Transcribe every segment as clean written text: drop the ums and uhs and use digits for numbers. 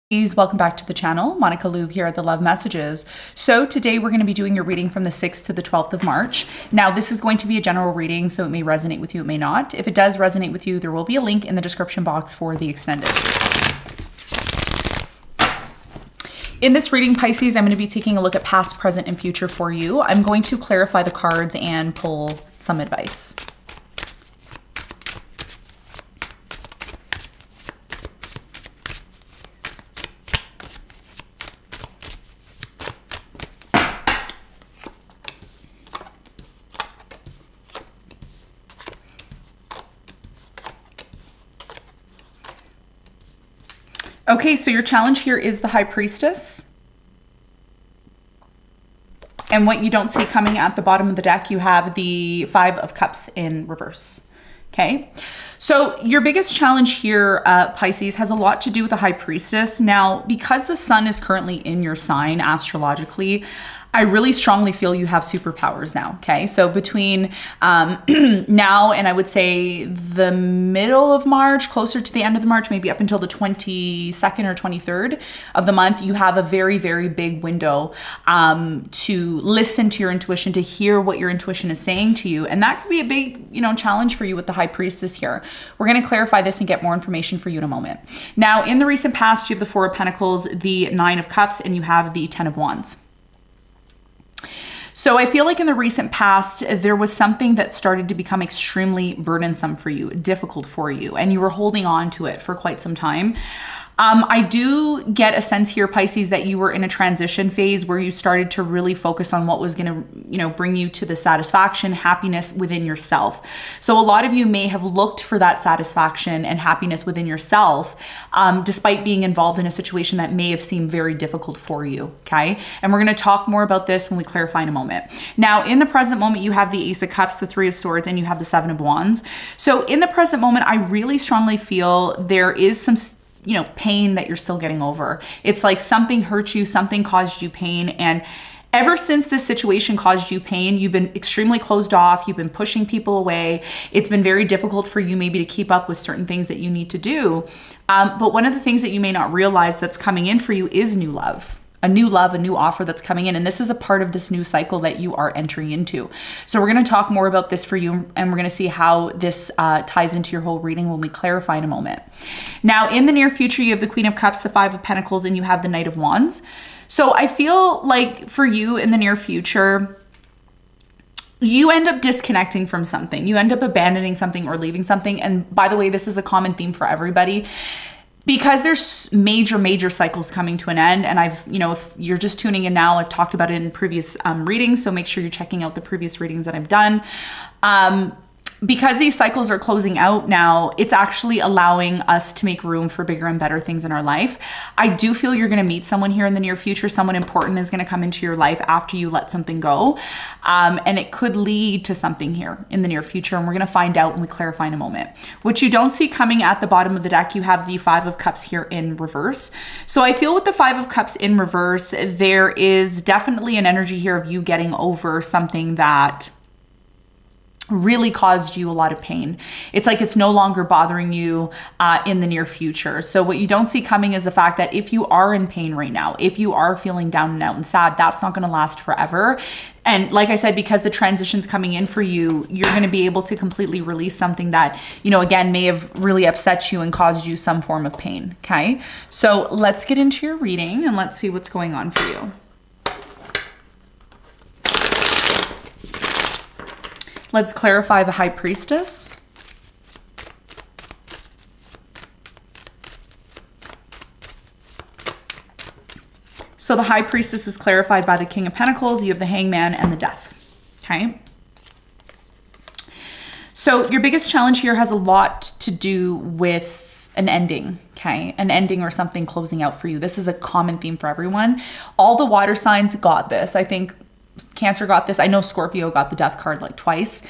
Welcome back to the channel. Monica Louvre here at the Love Messages. So today we're going to be doing your reading from the 6th to the 12th of March. Now this is going to be a general reading, so it may resonate with you, it may not. If it does resonate with you, there will be a link in the description box for the extended. In this reading, Pisces, I'm going to be taking a look at past, present, and future for you. I'm going to clarify the cards and pull some advice. Okay, so your challenge here is the High Priestess. And what you don't see coming at the bottom of the deck, you have the Five of Cups in reverse. Okay, so your biggest challenge here, Pisces, has a lot to do with the High Priestess. Now, because the sun is currently in your sign astrologically, I really strongly feel you have superpowers now, okay? So between now and I would say the middle of March, closer to the end of the March, maybe up until the 22nd or 23rd of the month, you have a very, very big window to listen to your intuition, to hear what your intuition is saying to you. And that could be a big, challenge for you with the High Priestess here. We're gonna clarify this and get more information for you in a moment. Now, in the recent past, you have the Four of Pentacles, the Nine of Cups, and you have the Ten of Wands. So I feel like in the recent past, there was something that started to become extremely burdensome for you, difficult for you, and you were holding on to it for quite some time. I do get a sense here, Pisces, that you were in a transition phase where you started to really focus on what was going to, bring you to the satisfaction, happiness within yourself. So a lot of you may have looked for that satisfaction and happiness within yourself, despite being involved in a situation that may have seemed very difficult for you, okay? And we're going to talk more about this when we clarify in a moment. Now, in the present moment, you have the Ace of Cups, the Three of Swords, and you have the Seven of Wands. So in the present moment, I really strongly feel there is some pain that you're still getting over. It's like something hurt you, something caused you pain. And ever since this situation caused you pain, you've been extremely closed off. You've been pushing people away. It's been very difficult for you maybe to keep up with certain things that you need to do. But one of the things that you may not realize that's coming in for you is new love. A new love, a new offer that's coming in. And this is a part of this new cycle that you are entering into. So we're going to talk more about this for you, and we're going to see how this ties into your whole reading when we clarify in a moment. Now, in the near future, you have the Queen of Cups, the Five of Pentacles, and you have the Knight of Wands. So I feel like for you in the near future, you end up disconnecting from something. You end up abandoning something or leaving something. And by the way, this is a common theme for everybody. Because there's major cycles coming to an end, and if you're just tuning in now, I've talked about it in previous readings, so make sure you're checking out the previous readings that I've done. Because these cycles are closing out now, it's actually allowing us to make room for bigger and better things in our life. I do feel you're going to meet someone here in the near future. Someone important is going to come into your life after you let something go. And it could lead to something here in the near future. And we're going to find out when we clarify in a moment. What you don't see coming at the bottom of the deck, you have the Five of Cups here in reverse. So I feel with the Five of Cups in reverse, there is definitely an energy here of you getting over something that really caused you a lot of pain. It's like it's no longer bothering you in the near future. So what you don't see coming is the fact that if you are in pain right now, if you are feeling down and out and sad, that's not going to last forever. And like I said, because the transition's coming in for you, you're going to be able to completely release something that, again, may have really upset you and caused you some form of pain. Okay. So let's get into your reading and let's see what's going on for you. Let's clarify the High Priestess. So the High Priestess is clarified by the King of Pentacles. You have the Hangman and the Death. Okay. So your biggest challenge here has a lot to do with an ending. Okay. An ending or something closing out for you. This is a common theme for everyone. All the water signs got this. I think Cancer got this. I know Scorpio got the Death card like twice.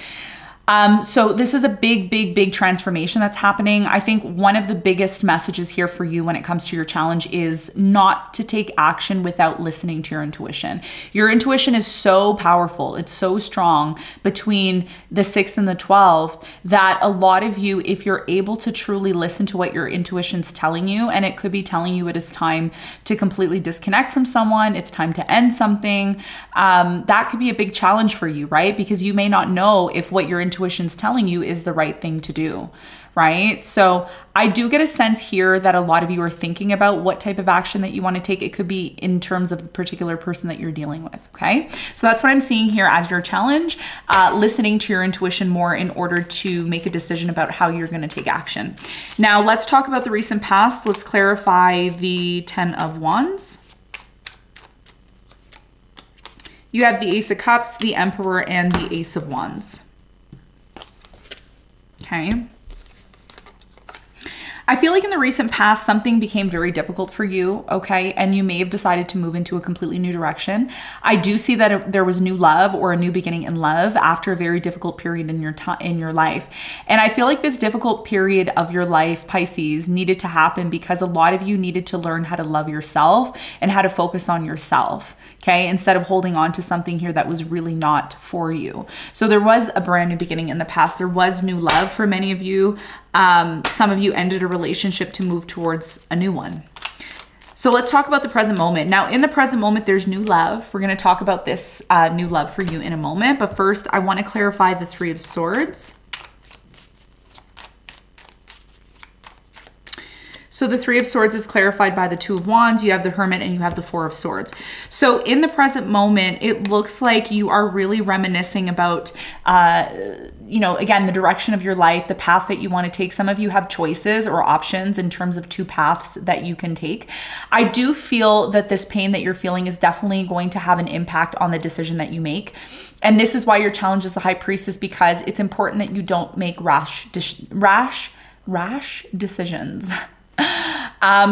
So this is a big, big, big transformation that's happening. I think one of the biggest messages here for you when it comes to your challenge is not to take action without listening to your intuition. Your intuition is so powerful. It's so strong between the 6th and the 12th that a lot of you, if you're able to truly listen to what your intuition's telling you, and it could be telling you it is time to completely disconnect from someone, it's time to end something, that could be a big challenge for you, right? Because you may not know if what your intuition's telling you is the right thing to do, right? So I do get a sense here that a lot of you are thinking about what type of action that you want to take. It could be in terms of the particular person that you're dealing with, okay? So that's what I'm seeing here as your challenge, listening to your intuition more in order to make a decision about how you're going to take action. Now let's talk about the recent past. Let's clarify the 10 of Wands. You have the Ace of Cups, the Emperor, and the Ace of Wands. Okay. I feel like in the recent past, something became very difficult for you, okay? And you may have decided to move into a completely new direction. I do see that there was new love or a new beginning in love after a very difficult period in your life. And I feel like this difficult period of your life, Pisces, needed to happen because a lot of you needed to learn how to love yourself and how to focus on yourself, okay? Instead of holding on to something here that was really not for you. So there was a brand new beginning in the past. There was new love for many of you. Some of you ended a relationship to move towards a new one. So let's talk about the present moment. Now, in the present moment, there's new love. We're going to talk about this new love for you in a moment. But first, I want to clarify the 3 of Swords. So the 3 of Swords is clarified by the 2 of Wands. You have the Hermit and you have the 4 of Swords. So in the present moment, it looks like you are really reminiscing about, you know, again, the direction of your life, the path that you want to take. Some of you have choices or options in terms of 2 paths that you can take. I do feel that this pain that you're feeling is definitely going to have an impact on the decision that you make. And this is why your challenge is the High Priestess, because it's important that you don't make rash decisions.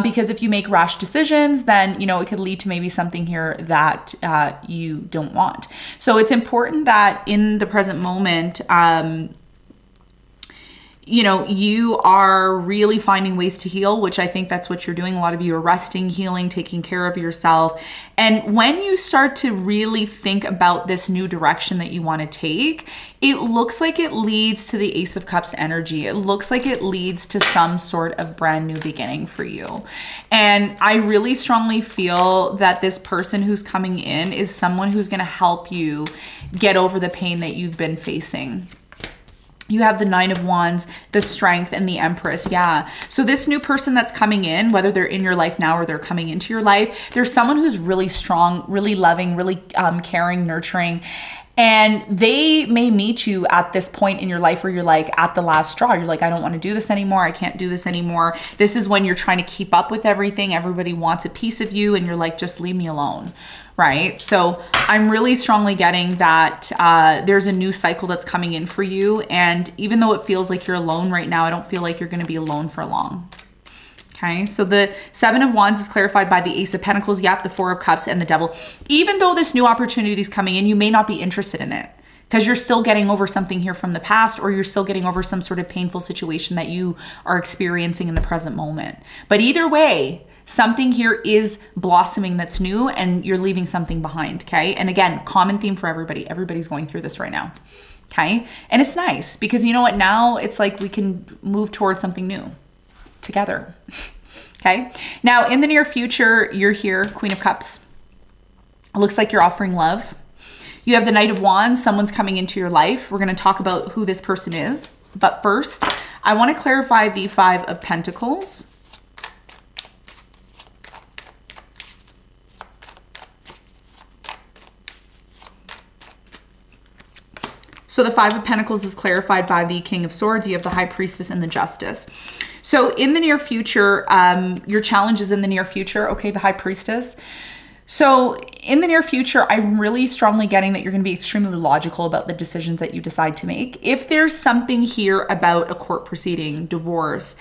Because if you make rash decisions, then, you know, it could lead to maybe something here that you don't want. So it's important that in the present moment, you know, you are really finding ways to heal, which I think that's what you're doing. A lot of you are resting, healing, taking care of yourself. And when you start to really think about this new direction that you want to take, it looks like it leads to the Ace of Cups energy. It looks like it leads to some sort of brand new beginning for you. And I really strongly feel that this person who's coming in is someone who's going to help you get over the pain that you've been facing. You have the 9 of Wands, the Strength, and the Empress. Yeah. So this new person that's coming in, whether they're in your life now or they're coming into your life, there's someone who's really strong, really loving, really caring, nurturing. And they may meet you at this point in your life where you're like at the last straw. You're like, I don't want to do this anymore. I can't do this anymore. This is when you're trying to keep up with everything. Everybody wants a piece of you and you're like, just leave me alone. Right? So I'm really strongly getting that there's a new cycle that's coming in for you. And even though it feels like you're alone right now, I don't feel like you're going to be alone for long. Okay, so the 7 of Wands is clarified by the Ace of Pentacles, yep, the 4 of Cups, and the Devil. Even though this new opportunity is coming in, you may not be interested in it because you're still getting over something here from the past, or you're still getting over some sort of painful situation that you are experiencing in the present moment. But either way, something here is blossoming that's new and you're leaving something behind, okay? And again, common theme for everybody. Everybody's going through this right now, okay? And it's nice because you know what? Now it's like we can move towards something new together, okay? Now, in the near future, you're here, Queen of Cups. It looks like you're offering love. You have the Knight of Wands. Someone's coming into your life. We're going to talk about who this person is. But first, I want to clarify the 5 of Pentacles. So the 5 of Pentacles is clarified by the King of Swords. You have the High Priestess and the Justice. So in the near future, your challenge is in the near future, okay, the High Priestess. So in the near future, I'm really strongly getting that you're going to be extremely logical about the decisions that you decide to make. If there's something here about a court proceeding, divorce,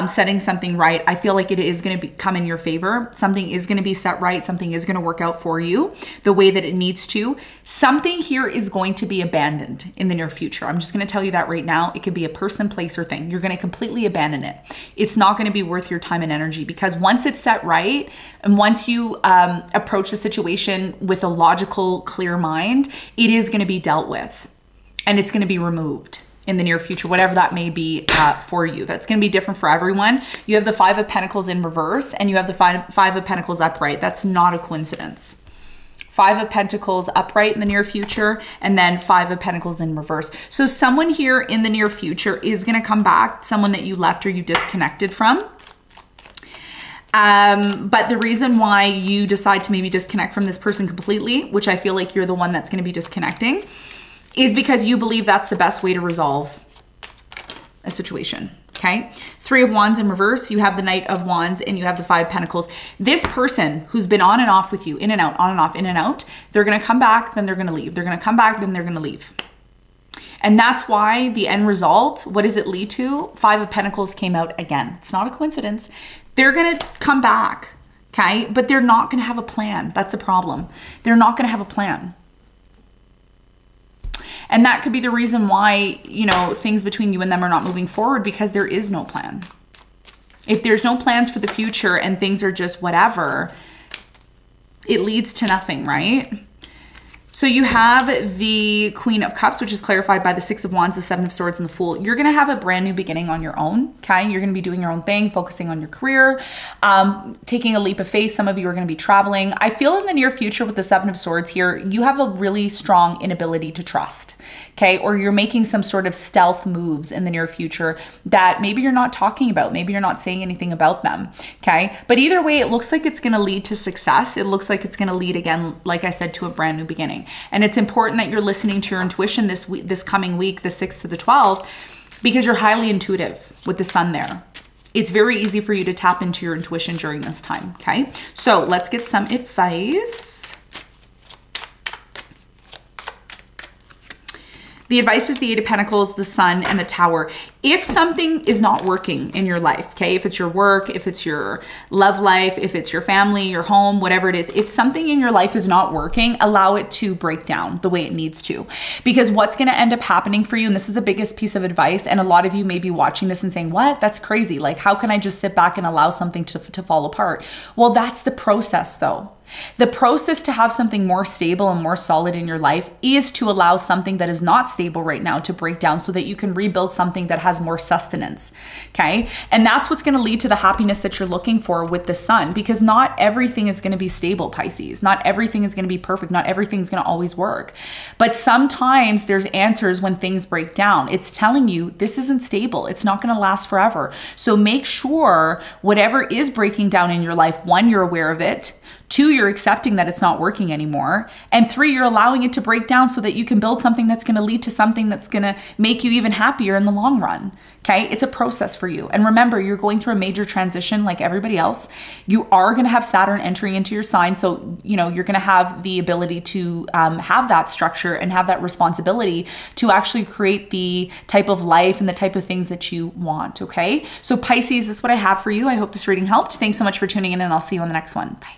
setting something right. I feel like it is going to come in your favor. Something is going to be set right. Something is going to work out for you the way that it needs to. Something here is going to be abandoned in the near future. I'm just going to tell you that right now. It could be a person, place, or thing. You're going to completely abandon it. It's not going to be worth your time and energy, because once it's set right and once you approach the situation with a logical, clear mind, it is going to be dealt with and it's going to be removed in the near future, whatever that may be for you. That's going to be different for everyone. You have the Five of Pentacles in reverse and you have the Five of Pentacles upright. That's not a coincidence. Five of Pentacles upright in the near future, and then Five of Pentacles in reverse. So someone here in the near future is going to come back, someone that you left or you disconnected from. But the reason why you decide to maybe disconnect from this person completely, which I feel like you're the one that's going to be disconnecting, is because you believe that's the best way to resolve a situation. Okay. Three of Wands in reverse. You have the Knight of Wands and you have the Five of Pentacles. This person who's been on and off with you, in and out, on and off, in and out, they're going to come back, then they're going to leave. They're going to come back, then they're going to leave. And that's why the end result, what does it lead to? Five of Pentacles came out again. It's not a coincidence. They're going to come back. Okay. But they're not going to have a plan. That's the problem. They're not going to have a plan. And that could be the reason why, you know, things between you and them are not moving forward, because there is no plan. If there's no plans for the future and things are just whatever, it leads to nothing, right? So you have the Queen of Cups, which is clarified by the Six of Wands, the Seven of Swords, and the Fool. You're going to have a brand new beginning on your own, okay? You're going to be doing your own thing, focusing on your career, taking a leap of faith. Some of you are going to be traveling. I feel in the near future with the Seven of Swords here, you have a really strong inability to trust, okay? Or you're making some sort of stealth moves in the near future that maybe you're not talking about. Maybe you're not saying anything about them, okay? But either way, it looks like it's going to lead to success. It looks like it's going to lead, again, like I said, to a brand new beginning. And it's important that you're listening to your intuition this week, this coming week, the 6th to the 12th, because you're highly intuitive with the sun there. It's very easy for you to tap into your intuition during this time, okay? So let's get some advice. The advice is the Eight of Pentacles, the Sun, and the Tower. If something is not working in your life, okay, if it's your work, if it's your love life, if it's your family, your home, whatever it is, if something in your life is not working, allow it to break down the way it needs to. Because what's going to end up happening for you, and this is the biggest piece of advice, and a lot of you may be watching this and saying, what? That's crazy. Like, how can I just sit back and allow something to fall apart? Well, that's the process though. The process to have something more stable and more solid in your life is to allow something that is not stable right now to break down so that you can rebuild something that has more sustenance, okay? And that's what's going to lead to the happiness that you're looking for with the sun, because not everything is going to be stable, Pisces. Not everything is going to be perfect. Not everything's going to always work. But sometimes there's answers when things break down. It's telling you this isn't stable. It's not going to last forever. So make sure whatever is breaking down in your life, one, you're aware of it. Two, you're accepting that it's not working anymore. And three, you're allowing it to break down so that you can build something that's going to lead to something that's going to make you even happier in the long run. Okay. It's a process for you. And remember, you're going through a major transition like everybody else. You are going to have Saturn entering into your sign. So, you know, you're going to have the ability to have that structure and have that responsibility to actually create the type of life and the type of things that you want. Okay. So Pisces, this is what I have for you. I hope this reading helped. Thanks so much for tuning in, and I'll see you on the next one. Bye.